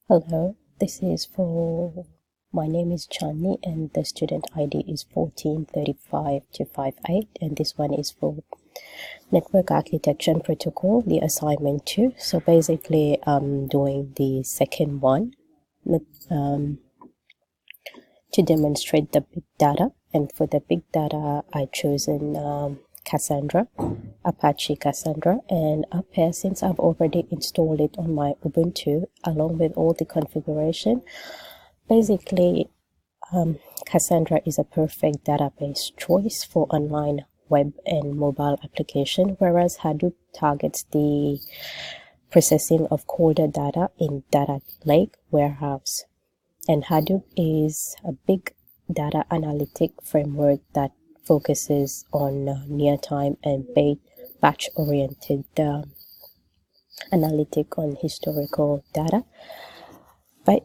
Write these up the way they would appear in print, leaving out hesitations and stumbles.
Hello, this is for my name is Chani and the student ID is 1435-58, and this one is for network architecture and protocol, the assignment 2. So basically I'm doing the second one um, to demonstrate the big data, and for the big data I chosen Cassandra, Apache Cassandra, and up here, since I've already installed it on my Ubuntu along with all the configuration, basically Cassandra is a perfect database choice for online web and mobile application, whereas Hadoop targets the processing of colder data in data lake warehouse. And Hadoop is a big data analytic framework that focuses on near-time and batch-oriented analytic on historical data. But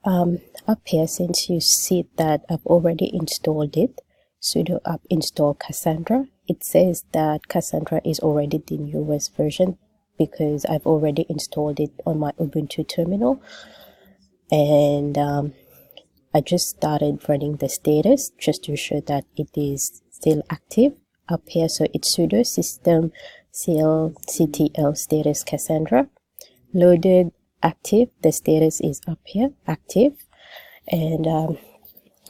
up here, since you see that I've already installed it, sudo apt install Cassandra, it says that Cassandra is already the newest version because I've already installed it on my Ubuntu terminal. And I just started running the status just to show that it is still active up here. So it's sudo system clctl status Cassandra loaded active. The status is up here, active. And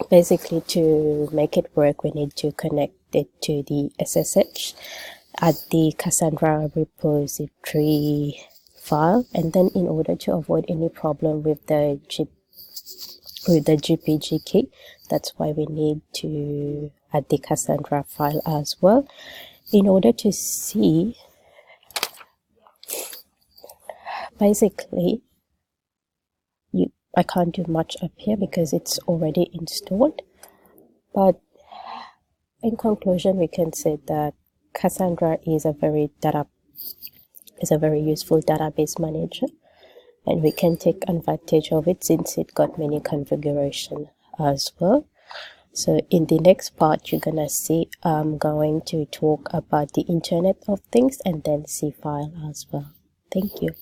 basically to make it work, we need to connect it to the SSH at the Cassandra repository file. And then in order to avoid any problem with the GPG key, that's why we need to add the Cassandra file as well. In order to see, basically I can't do much up here because it's already installed, but in conclusion we can say that Cassandra is a very useful database manager, and we can take advantage of it since it got many configuration as well. So in the next part you're gonna see I'm going to talk about the Internet of Things and then C file as well. Thank you.